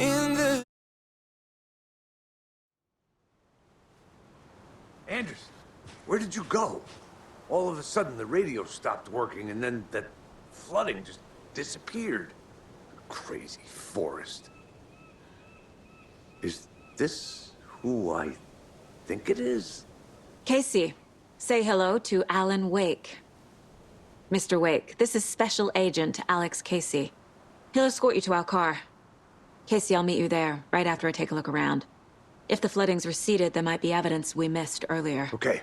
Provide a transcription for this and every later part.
in the Anderson, where did you go? All of a sudden, the radio stopped working, and then that flooding just disappeared. Crazy forest. Is this who I think it is? Casey, say hello to Alan Wake. Mr. Wake, this is Special Agent Alex Casey. He'll escort you to our car. Casey, I'll meet you there, right after I take a look around. If the flooding's receded, there might be evidence we missed earlier. Okay.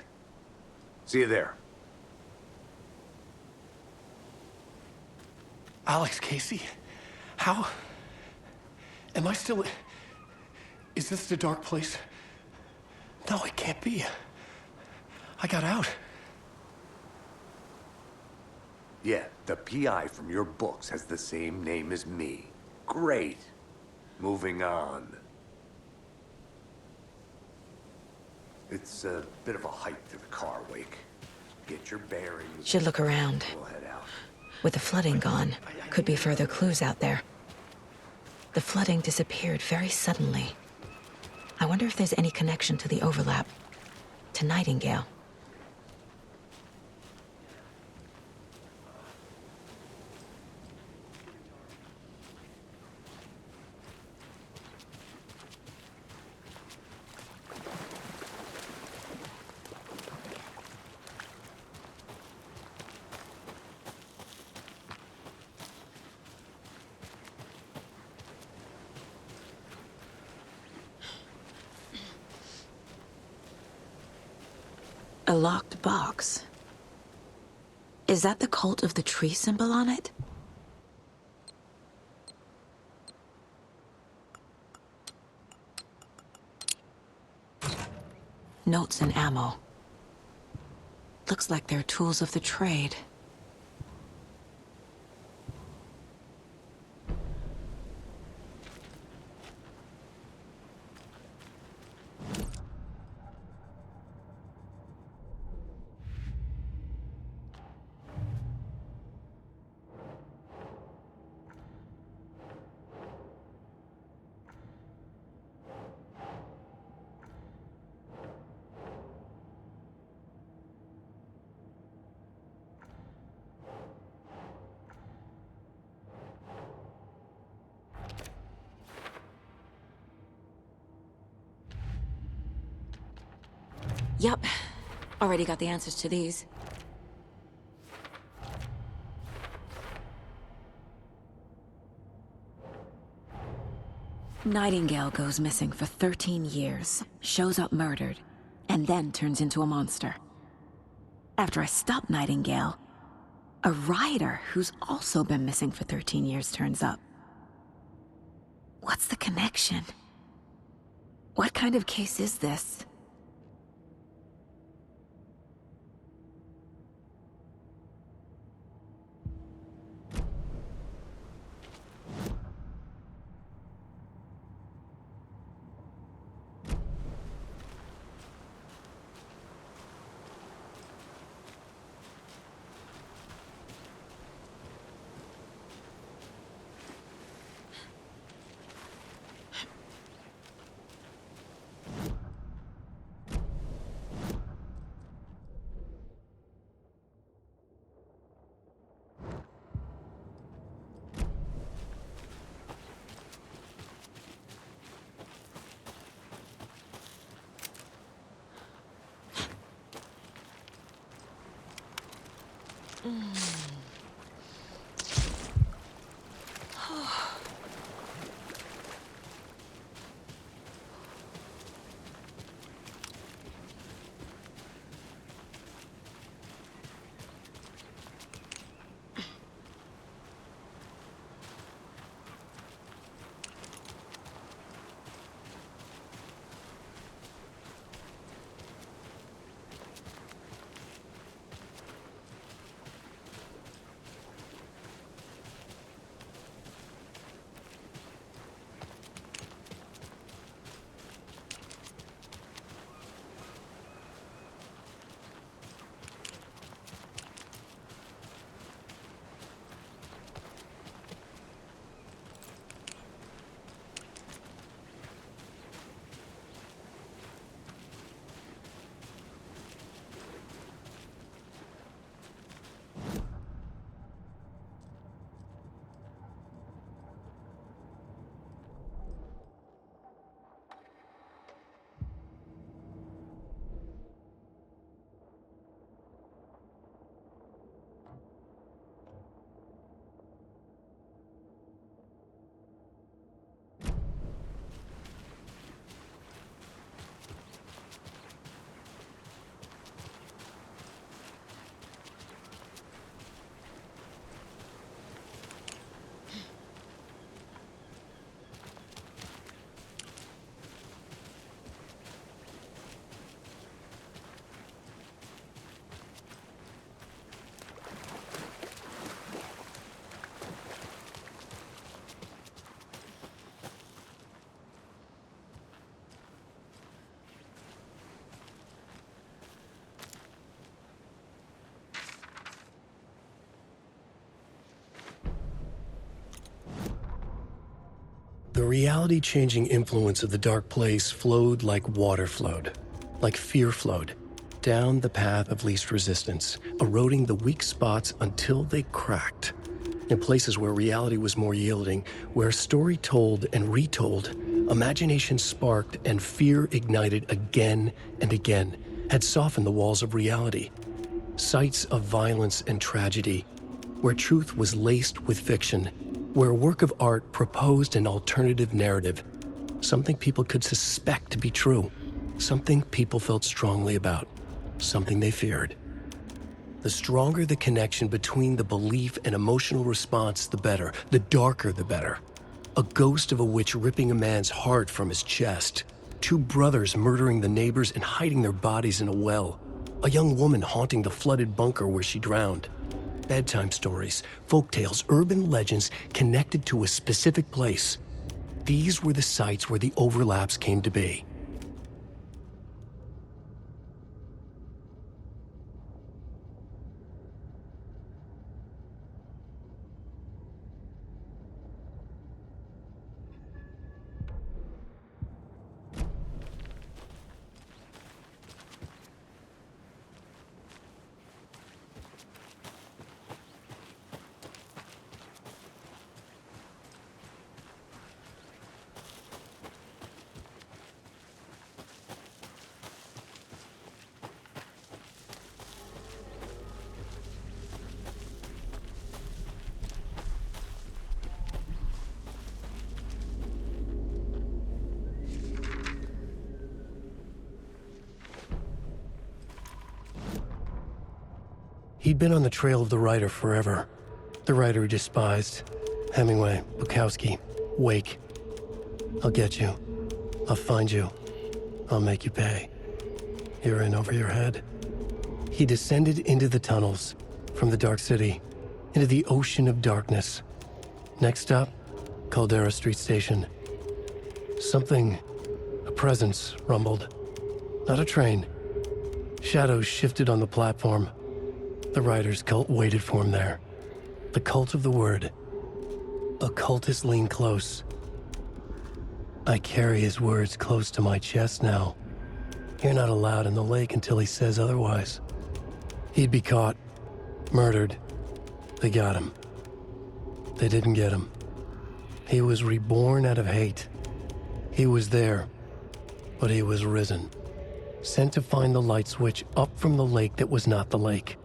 See you there. Alex Casey? How? Am I still... Is this the dark place? No, it can't be. I got out. Yeah, the PI from your books has the same name as me. Great. Moving on. It's a bit of a hike to the car, Wake. Get your bearings. Should look around. We'll head out. With the flooding gone, could be further clues out there. The flooding disappeared very suddenly. I wonder if there's any connection to the overlap. To Nightingale. A locked box. Is that the cult of the tree symbol on it? Notes and ammo. Looks like they're tools of the trade. Yup. Already got the answers to these. Nightingale goes missing for 13 years, shows up murdered, and then turns into a monster. After I stop Nightingale, a rider who's also been missing for 13 years turns up. What's the connection? What kind of case is this? The reality-changing influence of the Dark Place flowed like water flowed, like fear flowed, down the path of least resistance, eroding the weak spots until they cracked. In places where reality was more yielding, where story told and retold, imagination sparked and fear ignited again and again, had softened the walls of reality. Sites of violence and tragedy, where truth was laced with fiction, where a work of art proposed an alternative narrative, something people could suspect to be true, something people felt strongly about, something they feared. The stronger the connection between the belief and emotional response, the better. The darker, the better. A ghost of a witch ripping a man's heart from his chest. Two brothers murdering the neighbors and hiding their bodies in a well. A young woman haunting the flooded bunker where she drowned. Bedtime stories, folktales, urban legends connected to a specific place. These were the sites where the overlaps came to be. He'd been on the trail of the writer forever. The writer he despised. Hemingway, Bukowski, Wake. I'll get you. I'll find you. I'll make you pay. You're in over your head. He descended into the tunnels, from the Dark City, into the ocean of darkness. Next stop, Caldera Street Station. Something, a presence, rumbled. Not a train. Shadows shifted on the platform. The writer's cult waited for him there. The cult of the word. Occultists lean close. I carry his words close to my chest now. You're not allowed in the lake until he says otherwise. He'd be caught, murdered. They got him. They didn't get him. He was reborn out of hate. He was there, but he was risen. Sent to find the light switch up from the lake that was not the lake.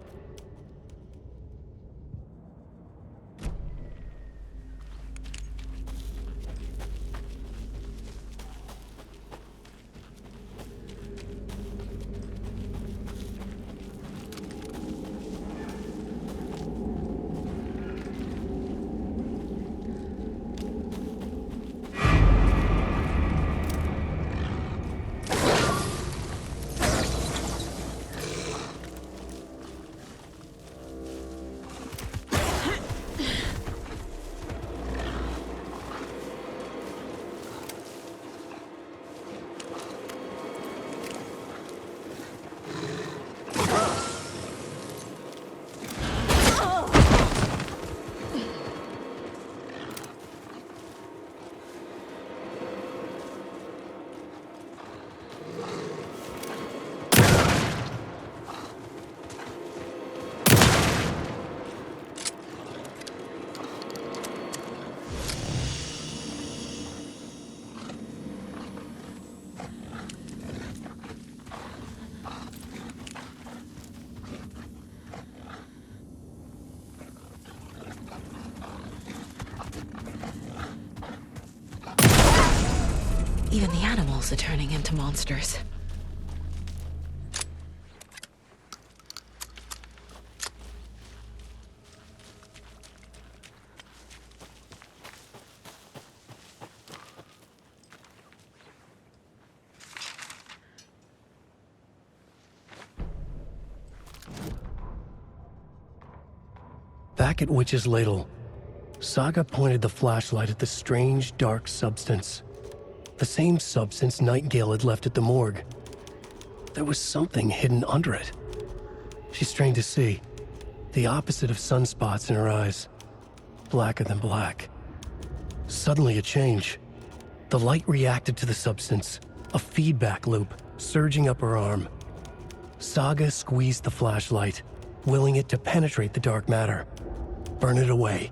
Even the animals are turning into monsters. Back at Witch's Ladle, Saga pointed the flashlight at the strange, dark substance. The same substance Nightingale had left at the morgue. There was something hidden under it. She strained to see. The opposite of sunspots in her eyes. Blacker than black. Suddenly a change. The light reacted to the substance, a feedback loop surging up her arm. Saga squeezed the flashlight, willing it to penetrate the dark matter, burn it away.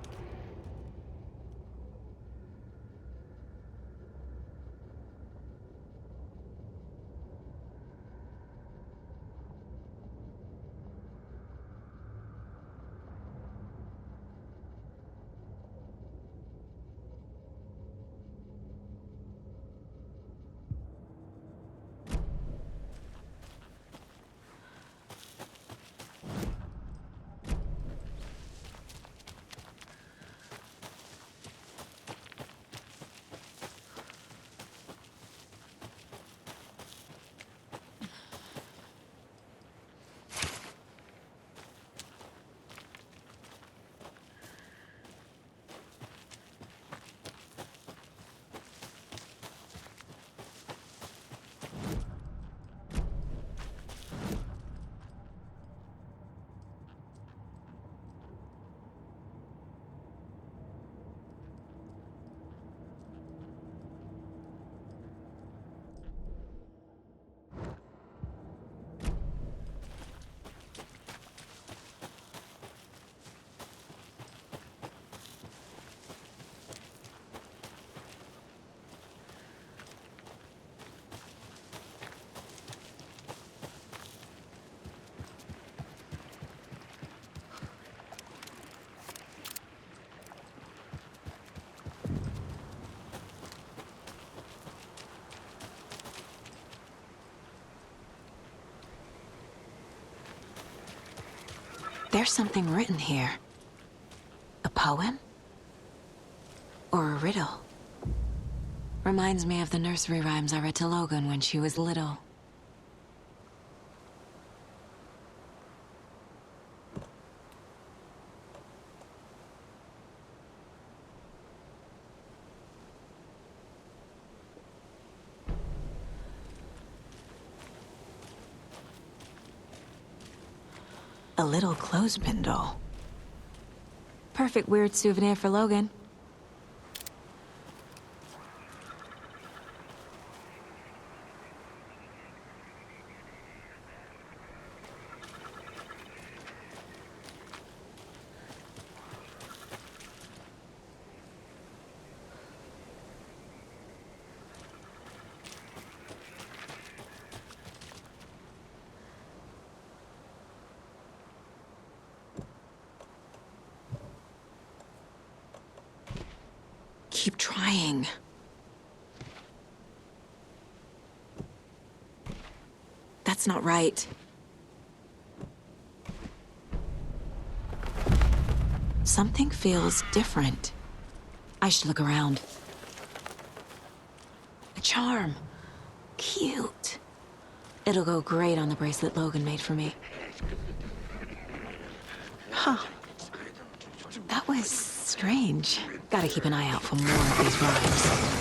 There's something written here. A poem? Or a riddle? Reminds me of the nursery rhymes I read to Logan when she was little. A little clothespin doll. Perfect weird souvenir for Logan. Keep trying. That's not right. Something feels different. I should look around. A charm. Cute. It'll go great on the bracelet Logan made for me. Huh. That was strange. Gotta keep an eye out for more of these rhymes.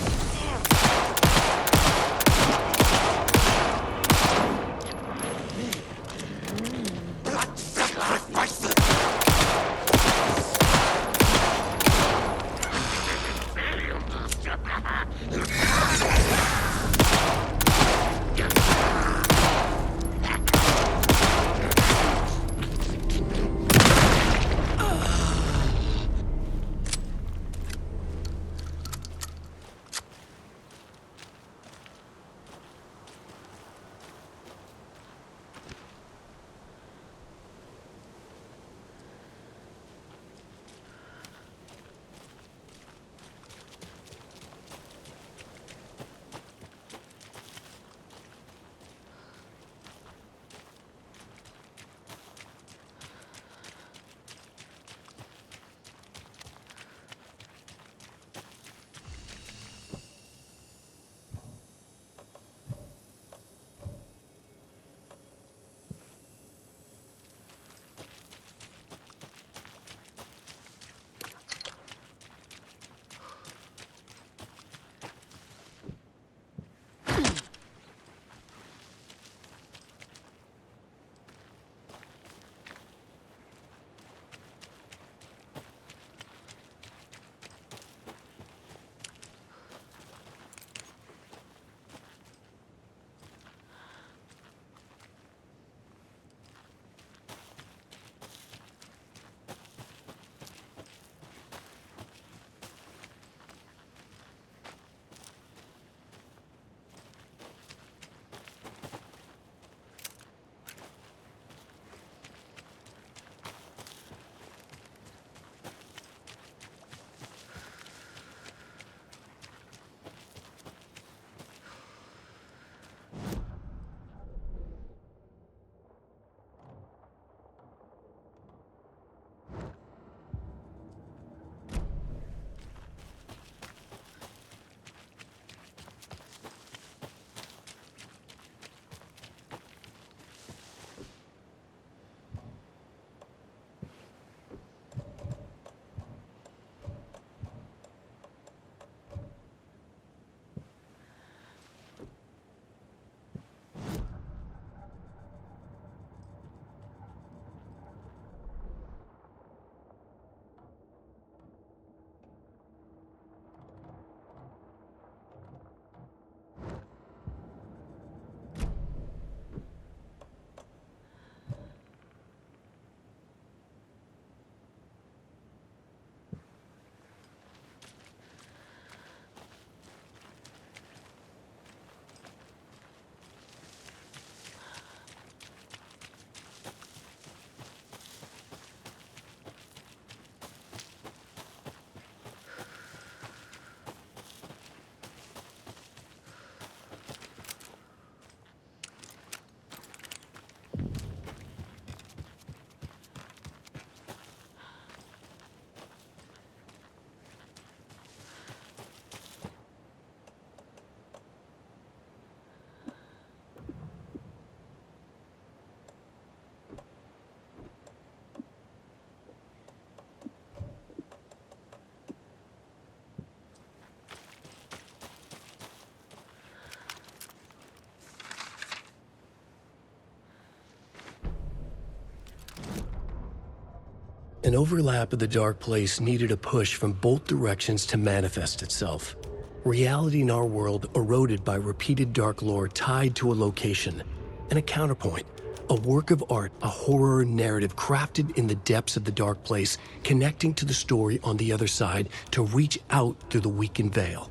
An overlap of the dark place needed a push from both directions to manifest itself. Reality in our world eroded by repeated dark lore tied to a location, and a counterpoint, a work of art, a horror narrative crafted in the depths of the dark place, connecting to the story on the other side to reach out through the weakened veil.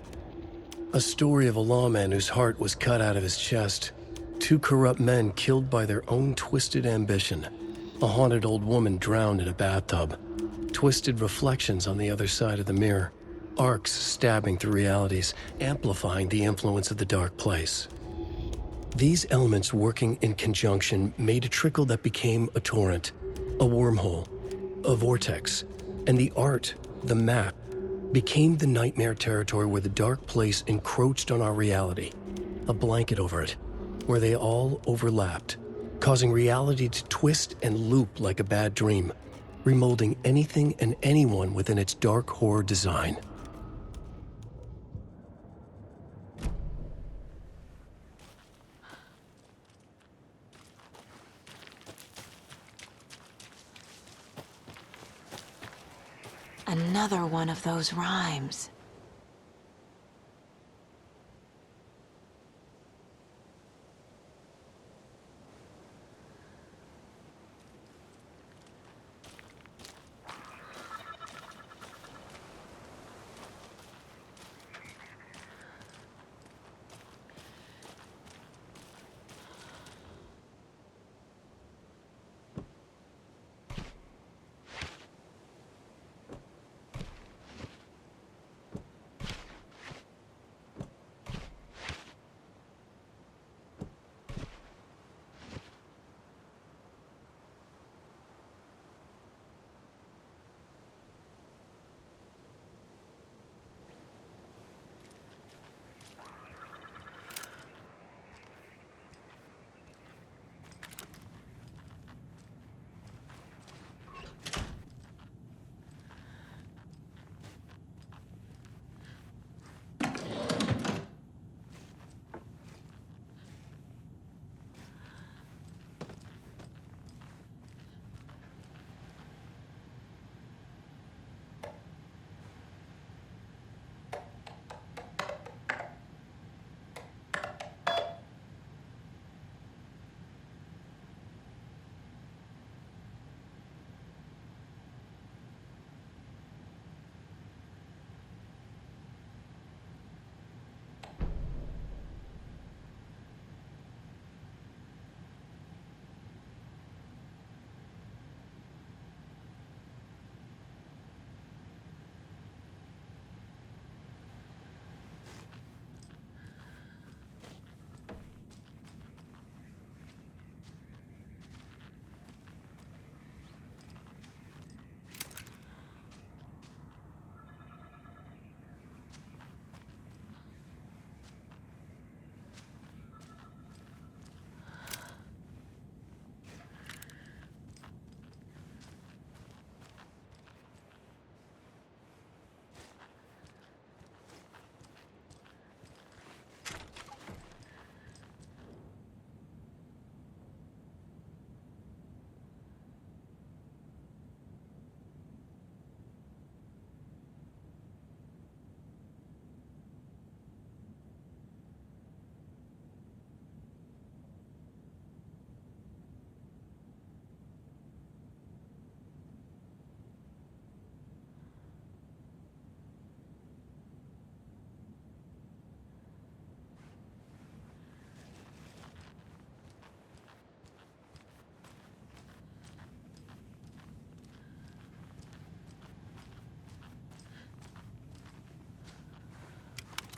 A story of a lawman whose heart was cut out of his chest, two corrupt men killed by their own twisted ambition, a haunted old woman drowned in a bathtub, twisted reflections on the other side of the mirror, arcs stabbing through realities, amplifying the influence of the dark place. These elements working in conjunction made a trickle that became a torrent, a wormhole, a vortex, and the art, the map, became the nightmare territory where the dark place encroached on our reality, a blanket over it, where they all overlapped, causing reality to twist and loop like a bad dream, remolding anything and anyone within its dark horror design. Another one of those rhymes.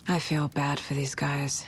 I feel bad for these guys.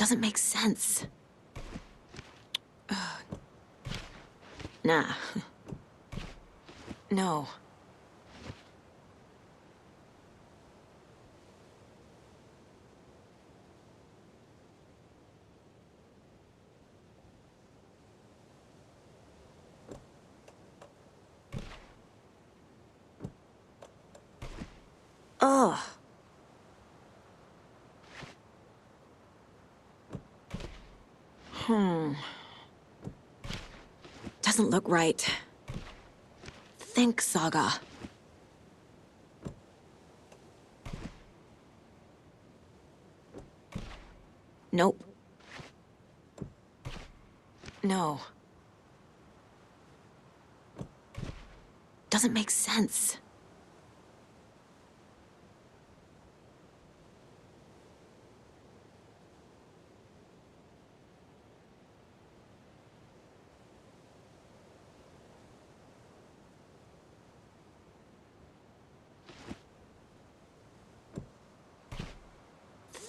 Doesn't make sense. Nah. No. Ugh. Doesn't look right. Think, Saga. Nope. No. Doesn't make sense.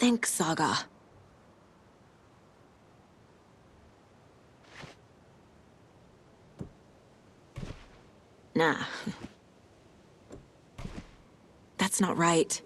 Think, Saga. Nah. That's not right.